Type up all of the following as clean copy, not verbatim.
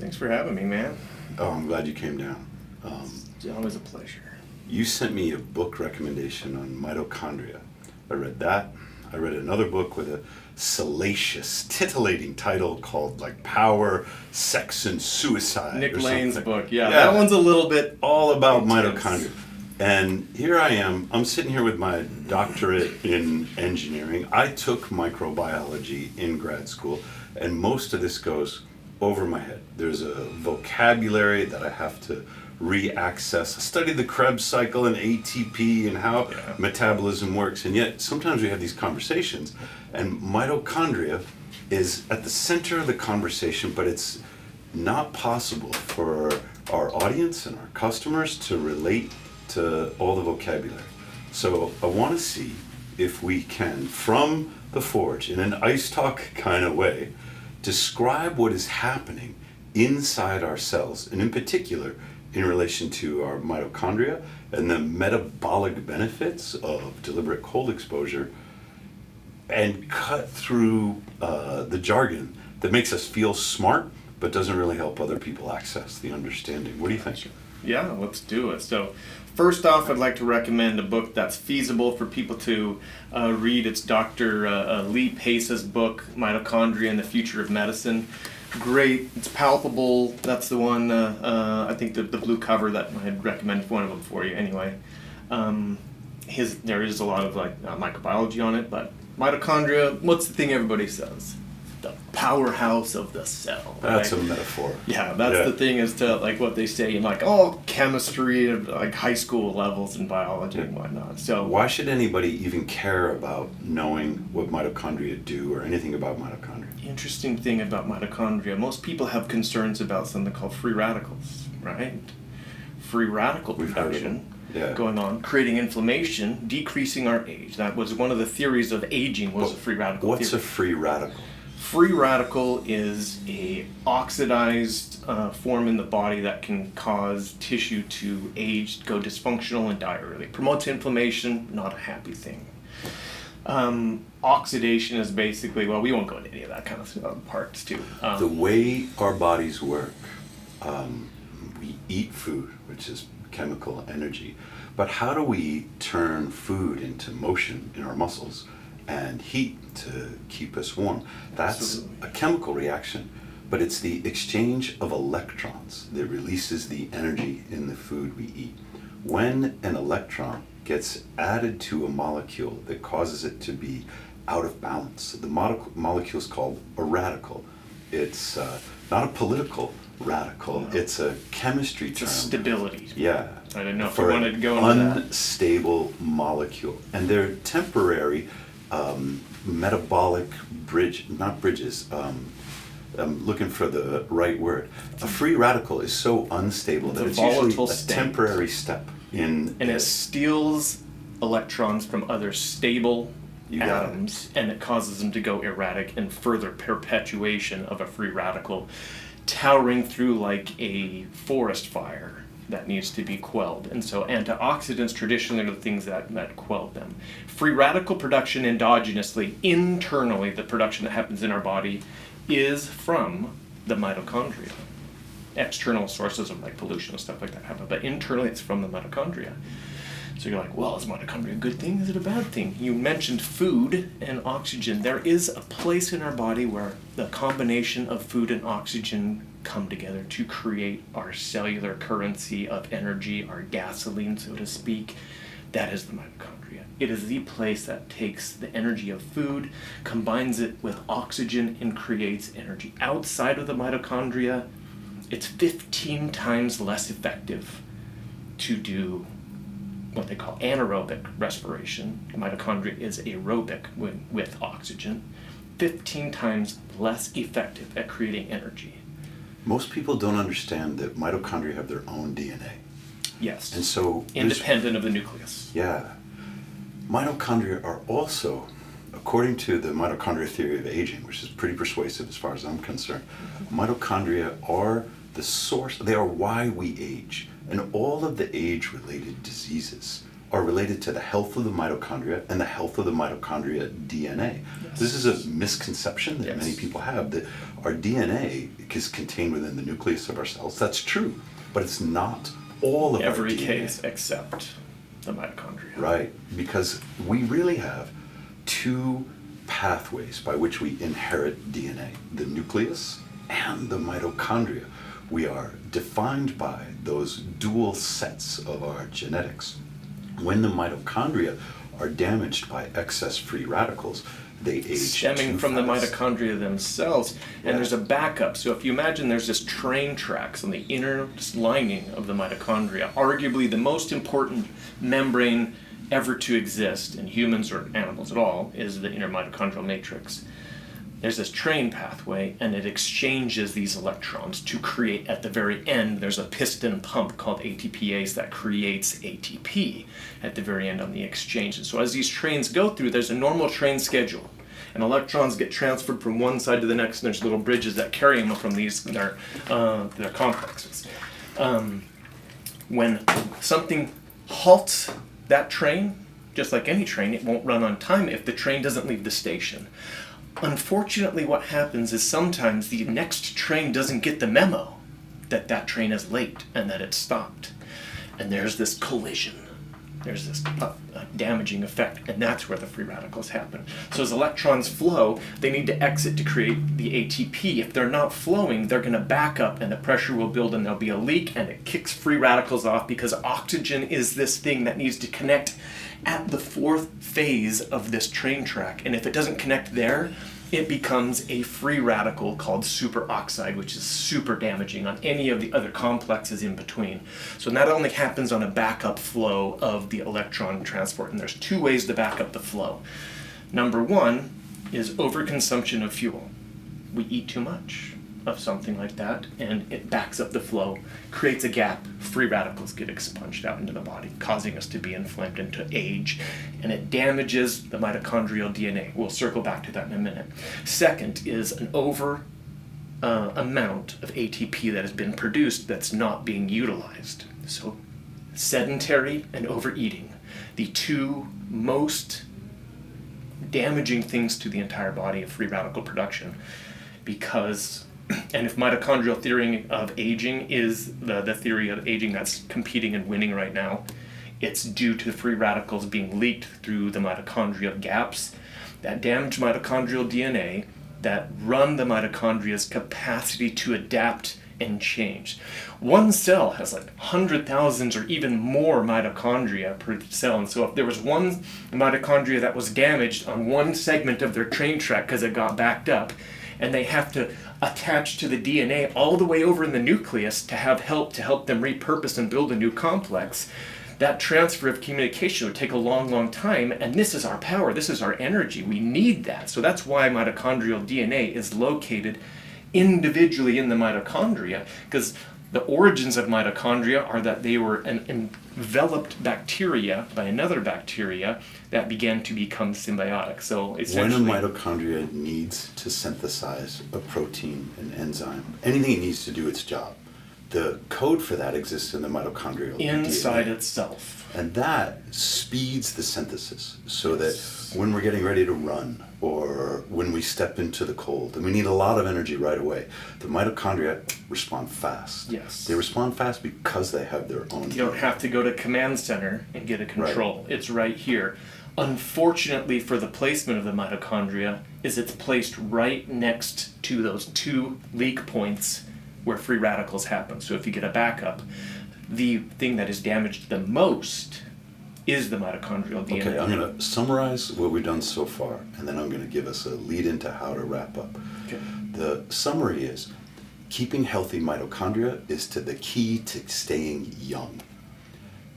Thanks for having me, man. Oh, I'm glad you came down. It's always a pleasure. You sent me a book recommendation on mitochondria. I read that. I read another book with a salacious, titillating title called Power, Sex, and Suicide. Nick or Lane's something. book. Yeah, that one's a little bit all about intense. mitochondria. And here I am. I'm sitting here with my doctorate in engineering. I took microbiology in grad school, and most of this goes over my head. There's a vocabulary that I have to re-access. I studied the Krebs cycle and ATP and how metabolism works, and yet sometimes we have these conversations, and mitochondria is at the center of the conversation, but it's not possible for our audience and our customers to relate to all the vocabulary. So I want to see if we can, from the forge, in an ice talk kind of way, describe what is happening inside our cells, and in particular in relation to our mitochondria and the metabolic benefits of deliberate cold exposure, and cut through the jargon that makes us feel smart but doesn't really help other people access the understanding. What do you think? Yeah, let's do it. So first off, I'd like to recommend a book that's feasible for people to read. It's Dr. Lee Pace's book, Mitochondria and the Future of Medicine. Great, it's palpable. That's the one, I think the blue cover that I'd recommend one of them for you anyway. There is a lot of microbiology on it, but mitochondria, what's the thing everybody says? The powerhouse of the cell. That's right? a metaphor. Yeah, that's the thing as to what they say in chemistry and high school levels in biology and whatnot. So why should anybody even care about knowing what mitochondria do or anything about mitochondria? Interesting thing about mitochondria, most people have concerns about something called free radicals, right? Free radical production going on, creating inflammation, decreasing our age. That was one of the theories of aging, was a free radical What's theory. a free radical? Free radical is a oxidized form in the body that can cause tissue to age, go dysfunctional, and die early. Promotes inflammation, not a happy thing. Oxidation is basically, we won't go into any of that kind of parts too. The way our bodies work, we eat food, which is chemical energy, but how do we turn food into motion in our muscles and heat to keep us warm? That's Absolutely. a chemical reaction, but it's the exchange of electrons that releases the energy in the food we eat. When an electron gets added to a molecule that causes it to be out of balance, the molecule is called a radical. It's not a political radical, it's a chemistry term. It's a stability. Yeah. I didn't know if for you wanted to go into that. Unstable molecule. And they're temporary metabolic bridges. I'm looking for the right word. A free radical is so unstable that it's usually a state. temporary step in. And it steals electrons from other stable atoms, and it causes them to go erratic, and further perpetuation of a free radical, towering through like a forest fire that needs to be quelled. And so antioxidants traditionally are the things that quell them. Free radical production endogenously, internally, the production that happens in our body is from the mitochondria. External sources of pollution and stuff like that happen, but internally it's from the mitochondria. So you're like, well, is mitochondria a good thing? Is it a bad thing? You mentioned food and oxygen. There is a place in our body where the combination of food and oxygen come together to create our cellular currency of energy, our gasoline, so to speak. That is the mitochondria. It is the place that takes the energy of food, combines it with oxygen, and creates energy. Outside of the mitochondria, it's 15 times less effective to do what they call anaerobic respiration. The mitochondria is aerobic with oxygen. 15 times less effective at creating energy. Most people don't understand that mitochondria have their own DNA. Yes. And so independent of the nucleus. Yeah. Mitochondria are also, according to the mitochondria theory of aging, which is pretty persuasive as far as I'm concerned, mitochondria are the source, they are why we age. And all of the age-related diseases are related to the health of the mitochondria and the health of the mitochondria DNA. Yes. This is a misconception that Yes. many people have, that our DNA is contained within the nucleus of our cells. That's true, but it's not all of Every our DNA. case except the mitochondria. Right, because we really have two pathways by which we inherit DNA, the nucleus and the mitochondria. We are defined by those dual sets of our genetics. When the mitochondria are damaged by excess free radicals, they age Stemming too from the fast. mitochondria themselves, and Yeah. there's a backup. So if you imagine there's this train tracks on the inner lining of the mitochondria, arguably the most important membrane ever to exist in humans or animals at all is the inner mitochondrial matrix. There's this train pathway, and it exchanges these electrons to create, at the very end, there's a piston pump called ATPase that creates ATP at the very end on the exchange. And so as these trains go through, there's a normal train schedule, and electrons get transferred from one side to the next, and there's little bridges that carry them from their complexes. When something halts that train, just like any train, it won't run on time if the train doesn't leave the station. Unfortunately, what happens is sometimes the next train doesn't get the memo that that train is late and that it's stopped. And there's this collision. There's this damaging effect, and that's where the free radicals happen. So as electrons flow, they need to exit to create the ATP. If they're not flowing, they're going to back up, and the pressure will build, and there'll be a leak, and it kicks free radicals off because oxygen is this thing that needs to connect at the fourth phase of this train track. And if it doesn't connect there, it becomes a free radical called superoxide, which is super damaging on any of the other complexes in between. So that only happens on a backup flow of the electron transport, and there's two ways to back up the flow. Number one is overconsumption of fuel. We eat too much of something like that, and it backs up the flow, creates a gap, free radicals get expunged out into the body, causing us to be inflamed and to age, and it damages the mitochondrial DNA. We'll circle back to that in a minute. Second is an amount of ATP that has been produced that's not being utilized. So sedentary and overeating, the two most damaging things to the entire body of free radical production, because and if mitochondrial theory of aging is the theory of aging that's competing and winning right now, it's due to the free radicals being leaked through the mitochondrial gaps that damage mitochondrial DNA, that run the mitochondria's capacity to adapt and change. One cell has like 100,000 or even more mitochondria per cell, and so if there was one mitochondria that was damaged on one segment of their train track because it got backed up, and they have to attach to the DNA all the way over in the nucleus to have help to help them repurpose and build a new complex, that transfer of communication would take a long, long time, and this is our power, this is our energy, we need that. So that's why mitochondrial DNA is located individually in the mitochondria, because the origins of mitochondria are that they were an enveloped bacteria by another bacteria that began to become symbiotic. So essentially, when a mitochondria needs to synthesize a protein, an enzyme, anything it needs to do its job, the code for that exists in the mitochondrial inside DNA. itself. And that speeds the synthesis so that when we're getting ready to run or when we step into the cold and we need a lot of energy right away, the mitochondria respond fast. Yes. They respond fast because they have their own. You don't have to go to command center and get a control. Right. It's right here. Unfortunately for the placement of the mitochondria is it's placed right next to those two leak points where free radicals happen. So if you get a backup, the thing that is damaged the most is the mitochondrial DNA. Okay, I'm going to summarize what we've done so far, and then I'm going to give us a lead into how to wrap up. Okay. The summary is, keeping healthy mitochondria is the key to staying young.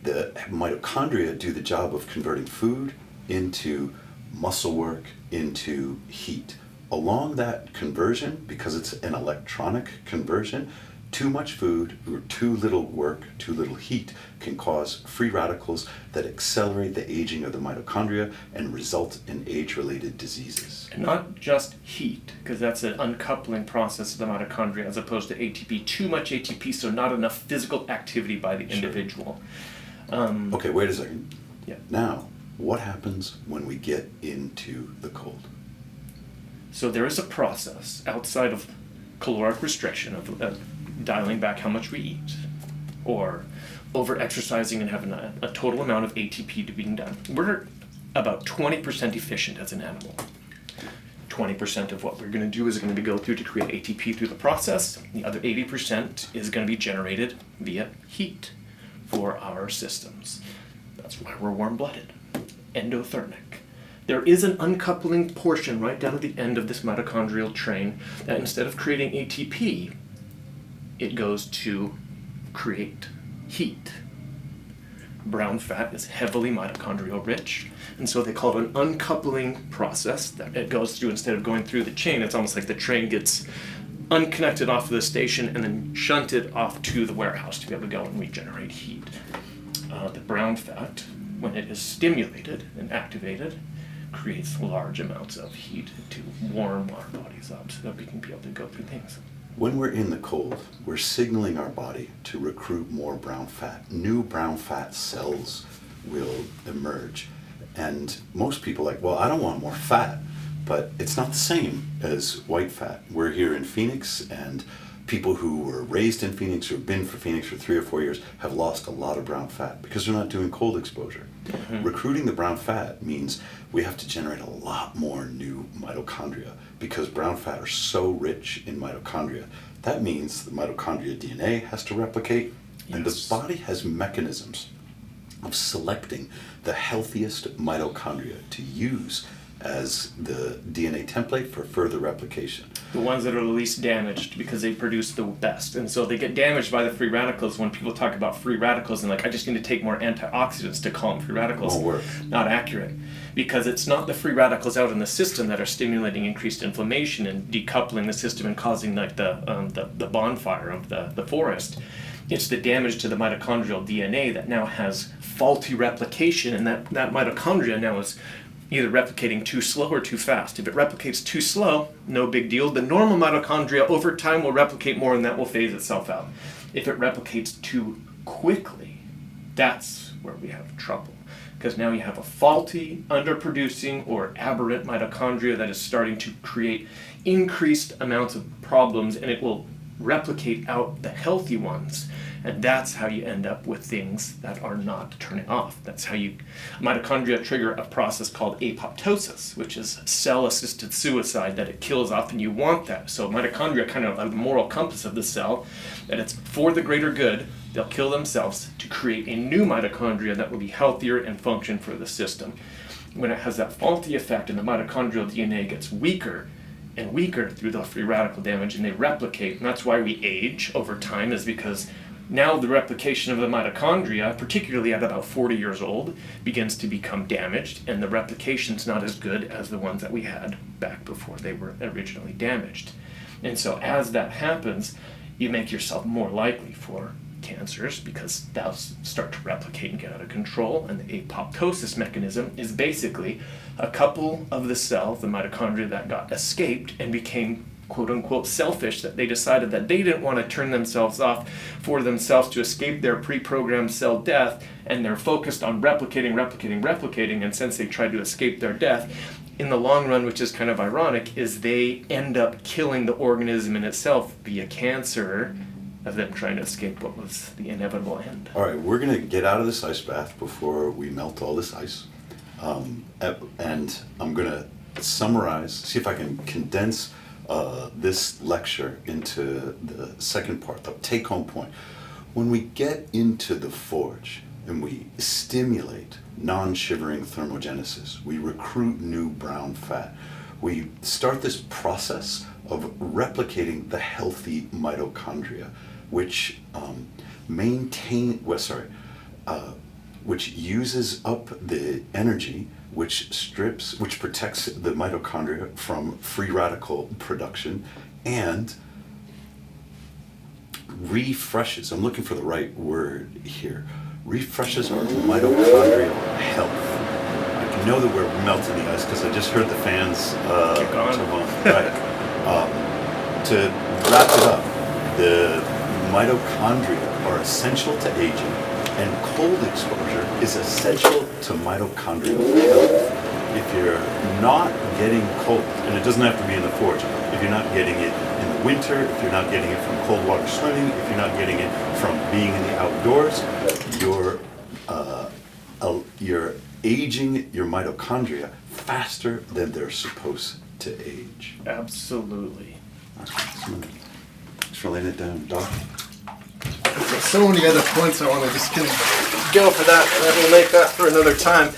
The mitochondria do the job of converting food into muscle work, into heat. Along that conversion, because it's an electronic conversion, too much food or too little work, too little heat can cause free radicals that accelerate the aging of the mitochondria and result in age-related diseases. And not just heat, because that's an uncoupling process of the mitochondria as opposed to ATP. Too much ATP, so not enough physical activity by the individual. Okay, wait a second. Yeah. Now, what happens when we get into the cold? So there is a process outside of caloric restriction of dialing back how much we eat, or over-exercising and having a total amount of ATP to being done. We're about 20% efficient as an animal. 20% of what we're going to do is going to go through to create ATP through the process. The other 80% is going to be generated via heat for our systems. That's why we're warm-blooded, endothermic. There is an uncoupling portion right down at the end of this mitochondrial train that instead of creating ATP, it goes to create heat. Brown fat is heavily mitochondrial rich, and so they call it an uncoupling process that it goes through. Instead of going through the chain, it's almost like the train gets unconnected off of the station and then shunted off to the warehouse to be able to go and regenerate heat. The brown fat, when it is stimulated and activated, creates large amounts of heat to warm our bodies up so that we can be able to go through things. When we're in the cold, we're signaling our body to recruit more brown fat. New brown fat cells will emerge. And most people are like, well, I don't want more fat, but it's not the same as white fat. We're here in Phoenix, and people who were raised in Phoenix or have been for Phoenix for 3 or 4 years have lost a lot of brown fat because they're not doing cold exposure. Mm-hmm. Recruiting the brown fat means we have to generate a lot more new mitochondria because brown fat are so rich in mitochondria. That means the mitochondria DNA has to replicate, and the body has mechanisms of selecting the healthiest mitochondria to use as the DNA template for further replication. The ones that are the least damaged because they produce the best. And so they get damaged by the free radicals. When people talk about free radicals and I just need to take more antioxidants to call them free radicals. Won't work. Not accurate. Because it's not the free radicals out in the system that are stimulating increased inflammation and decoupling the system and causing the bonfire of the forest. It's the damage to the mitochondrial DNA that now has faulty replication, and that mitochondria now is either replicating too slow or too fast. If it replicates too slow, no big deal. The normal mitochondria over time will replicate more and that will phase itself out. If it replicates too quickly, that's where we have trouble. Because now you have a faulty, underproducing, or aberrant mitochondria that is starting to create increased amounts of problems, and it will replicate out the healthy ones. And that's how you end up with things that are not turning off. That's how mitochondria trigger a process called apoptosis, which is cell-assisted suicide, that it kills off, and you want that. So mitochondria kind of a moral compass of the cell, that it's for the greater good. They'll kill themselves to create a new mitochondria that will be healthier and function for the system. When it has that faulty effect and the mitochondrial DNA gets weaker and weaker through the free radical damage, and they replicate, and that's why we age over time, is because now the replication of the mitochondria, particularly at about 40 years old, begins to become damaged, and the replication's not as good as the ones that we had back before they were originally damaged. And so as that happens, you make yourself more likely for cancers because they'll start to replicate and get out of control. And the apoptosis mechanism is basically a couple of the cells, the mitochondria, that got escaped and became quote-unquote selfish, that they decided that they didn't want to turn themselves off for themselves to escape their pre-programmed cell death, and they're focused on replicating, and since they tried to escape their death, in the long run, which is kind of ironic, is they end up killing the organism in itself via cancer of them trying to escape what was the inevitable end. All right, we're going to get out of this ice bath before we melt all this ice. And I'm going to summarize, see if I can condense this lecture into the second part, the take-home point. When we get into the forge and we stimulate non-shivering thermogenesis, we recruit new brown fat, we start this process of replicating the healthy mitochondria, which which uses up the energy, which protects the mitochondria from free radical production, and refreshes, I'm looking for the right word here, refreshes our mitochondrial health. I know that we're melting the ice because I just heard the fans. Keep going. Right. To wrap it up, the mitochondria are essential to aging. And cold exposure is essential to mitochondrial health. If you're not getting cold, and it doesn't have to be in the forge, if you're not getting it in the winter, if you're not getting it from cold water swimming, if you're not getting it from being in the outdoors, you're aging your mitochondria faster than they're supposed to age. Absolutely. Thanks for laying it down, Doc. There's so many other points I want to just kind of go for that, and we'll make that for another time.